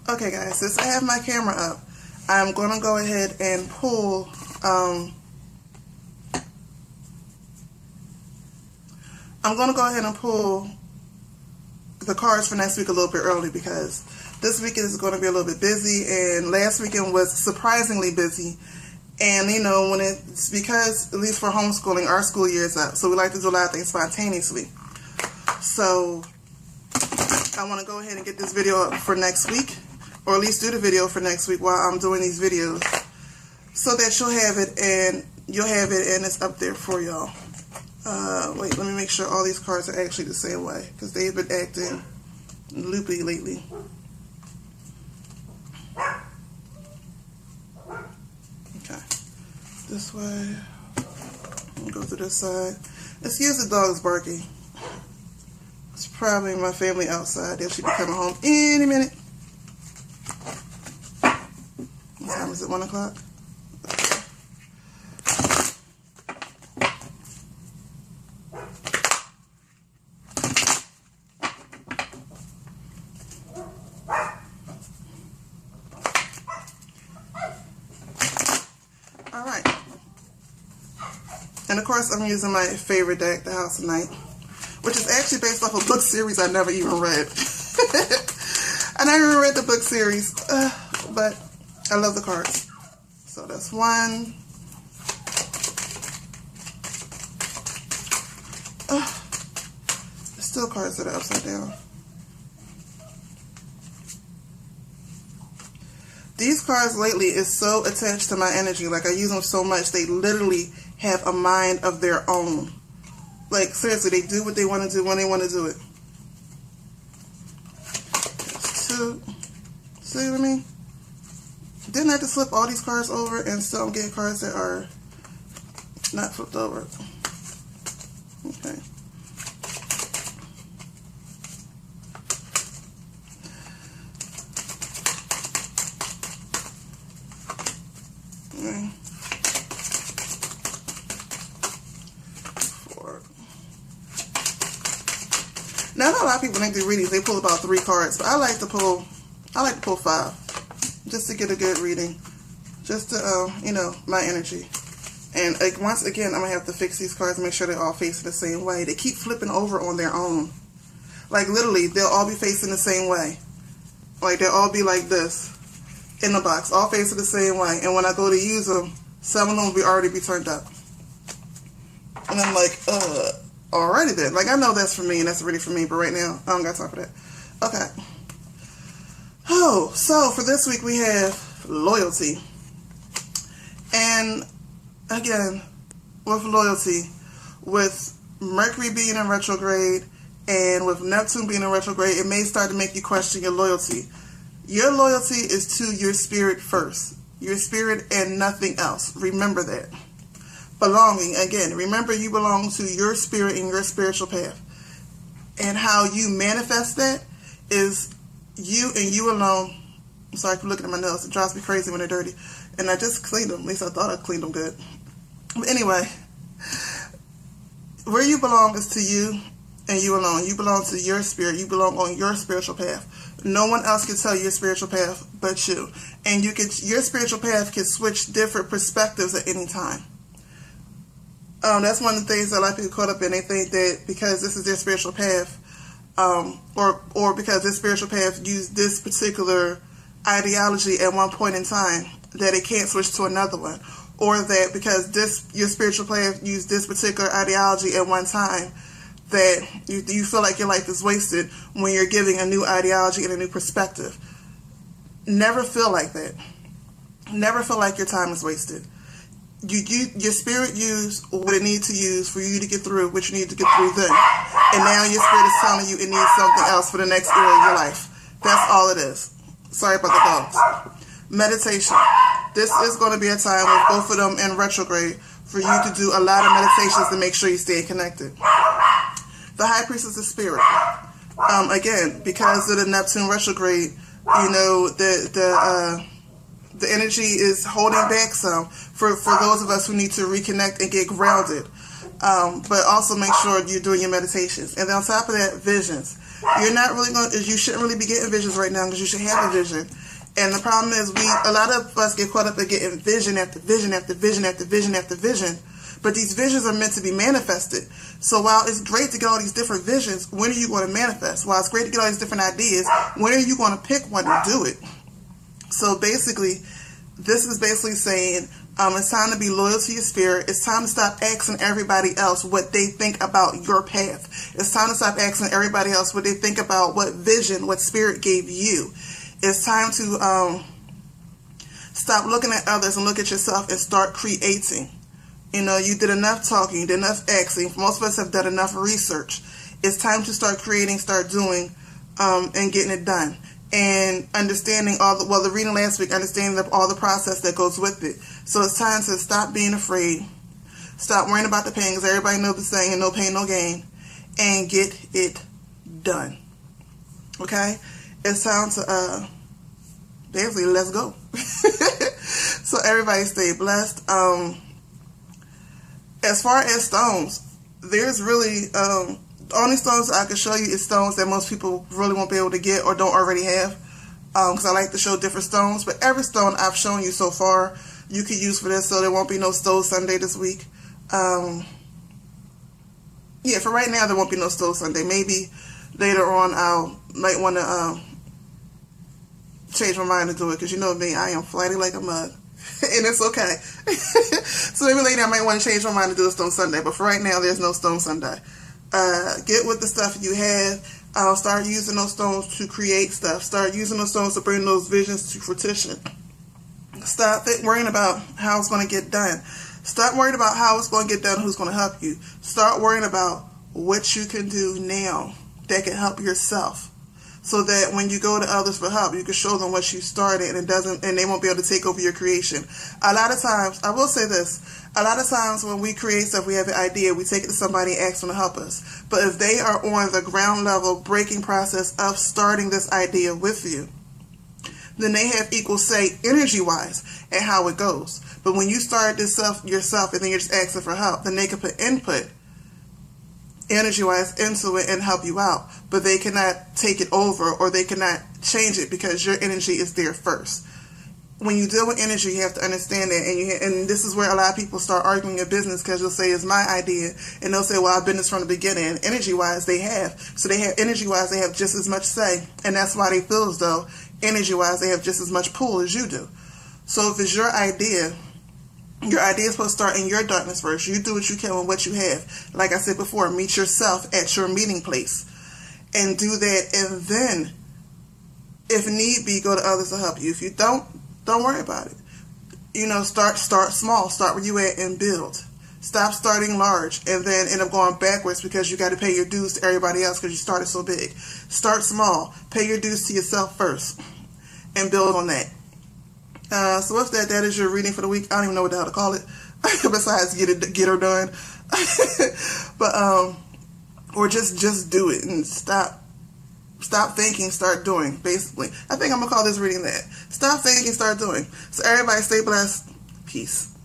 Okay guys, since I have my camera up, I'm going to go ahead and pull the cards for next week a little bit early, because this weekend is going to be a little bit busy, and last weekend was surprisingly busy. And you know, when it's because, at least for homeschooling, our school year is up, so we like to do a lot of things spontaneously. So I want to go ahead and get this video up for next week, or at least do the video for next week while I'm doing these videos, so that you'll have it and it's up there for y'all. Wait, let me make sure all these cards are actually the same way, because they've been acting loopy lately. Okay, this way. Go to this side. Excuse the dogs barking. It's probably my family outside. They should be coming home any minute. What time is it? 1 o'clock? Alright. And of course I'm using my favorite deck, the House of Night, which is actually based off a book series I never even read. I never even read the book series, but I love the cards. So that's one. There's still cards that are upside down. These cards lately is so attached to my energy. Like, I use them so much, they literally have a mind of their own. Like, seriously, they do what they want to do when they want to do it. That's two. See what I mean? Didn't I have to flip all these cards over, and still I'm getting cards that are not flipped over? Okay. Now, I know a lot of people, when they do readings, they pull about 3 cards, but I like to pull 5, just to get a good reading, just to, you know, my energy. And like, once again, I'm gonna have to fix these cards and make sure they're all facing the same way. They keep flipping over on their own. Like, literally, they'll all be facing the same way. Like, they'll all be like this in the box, all facing the same way. And when I go to use them, some of them will already be turned up. And I'm like, alrighty then. Like, I know that's for me and that's really for me, but right now I don't got time for that. Okay. Oh, so for this week we have loyalty. And again, with loyalty, with Mercury being in retrograde and with Neptune being in retrograde, it may start to make you question your loyalty. Your loyalty is to your spirit first. Your spirit and nothing else. Remember that. Belonging, again, remember you belong to your spirit and your spiritual path. And how you manifest that is you and you alone. I'm sorry, I keep looking at my nails. It drives me crazy when they're dirty. And I just cleaned them. At least I thought I cleaned them good. But anyway, where you belong is to you and you alone. You belong to your spirit. You belong on your spiritual path. No one else can tell your spiritual path but you. And your spiritual path can switch different perspectives at any time. That's one of the things that a lot of people caught up in. They think that because this is their spiritual path, or because this spiritual path used this particular ideology at one point in time, that it can't switch to another one, or that because your spiritual path used this particular ideology at one time, that you feel like your life is wasted when you're giving a new ideology and a new perspective. Never feel like that. Never feel like your time is wasted. Your spirit used what it needs to use for you to get through what you need to get through then. And now your spirit is telling you it needs something else for the next era of your life. That's all it is. Sorry about the dogs. Meditation. This is going to be a time with both of them in retrograde for you to do a lot of meditations to make sure you stay connected. The High Priestess of Spirit. Again, because of the Neptune retrograde, you know, the energy is holding back some for those of us who need to reconnect and get grounded. But also make sure you're doing your meditations. And then on top of that, visions. You're not really going to, you shouldn't really be getting visions right now because you should have a vision. And the problem is a lot of us get caught up in getting vision after vision after vision after vision after vision. But these visions are meant to be manifested. So while it's great to get all these different visions, when are you going to manifest? While it's great to get all these different ideas, when are you going to pick one and do it? So basically, this is basically saying it's time to be loyal to your spirit. It's time to stop asking everybody else what they think about your path. It's time to stop asking everybody else what they think about what vision, what spirit gave you. It's time to stop looking at others and look at yourself and start creating. You know, you did enough talking, you did enough asking. Most of us have done enough research. It's time to start creating, start doing, and getting it done. And understanding the reading last week, understanding all the process that goes with it. So it's time to stop being afraid, stop worrying about the pain, because everybody knows the saying, no pain, no gain, and get it done. Okay? It's time to, basically, let's go. So everybody stay blessed. As far as stones, there's really, the only stones I can show you is stones that most people really won't be able to get or don't already have, because I like to show different stones. But every stone I've shown you so far, you could use for this, so there won't be no Stole Sunday this week. Yeah, for right now, there won't be no Stole Sunday. Maybe later on I might want to change my mind to do it, because you know me, I am flighty like a mug. And it's okay. So maybe later I might want to change my mind to do a Stone Sunday. But for right now, there's no Stone Sunday. Get with the stuff you have. Start using those stones to create stuff. Start using those stones to bring those visions to fruition. Stop worrying about how it's going to get done. Stop worrying about how it's going to get done, who's going to help you. Start worrying about what you can do now that can help yourself. So that when you go to others for help, you can show them what you started, and they won't be able to take over your creation. A lot of times, I will say this, a lot of times when we create stuff, we have an idea, we take it to somebody and ask them to help us. But if they are on the ground level breaking process of starting this idea with you, then they have equal say energy-wise at how it goes. But when you start this yourself and then you're just asking for help, then they can put input energy-wise into it and help you out, but they cannot take it over or they cannot change it because your energy is there first. When you deal with energy, you have to understand that, and this is where a lot of people start arguing in business, because you'll say it's my idea, and they'll say, well, I've been this from the beginning. Energy-wise, they have. So they have energy-wise, they have just as much say, and that's why they feel as though energy-wise they have just as much pull as you do. So if it's your idea is supposed to start in your darkness first. You do what you can with what you have. Like I said before, meet yourself at your meeting place and do that, and then, if need be, go to others to help you. If you don't worry about it. You know, start small. Start where you at and build. Stop starting large and then end up going backwards because you got to pay your dues to everybody else because you started so big. Start small. Pay your dues to yourself first and build on that. So with that, that is your reading for the week. I don't even know what the hell to call it besides get her done. But or just do it and stop thinking, start doing. Basically, I think I'm gonna call this reading that. Stop thinking, start doing. So everybody stay blessed. Peace.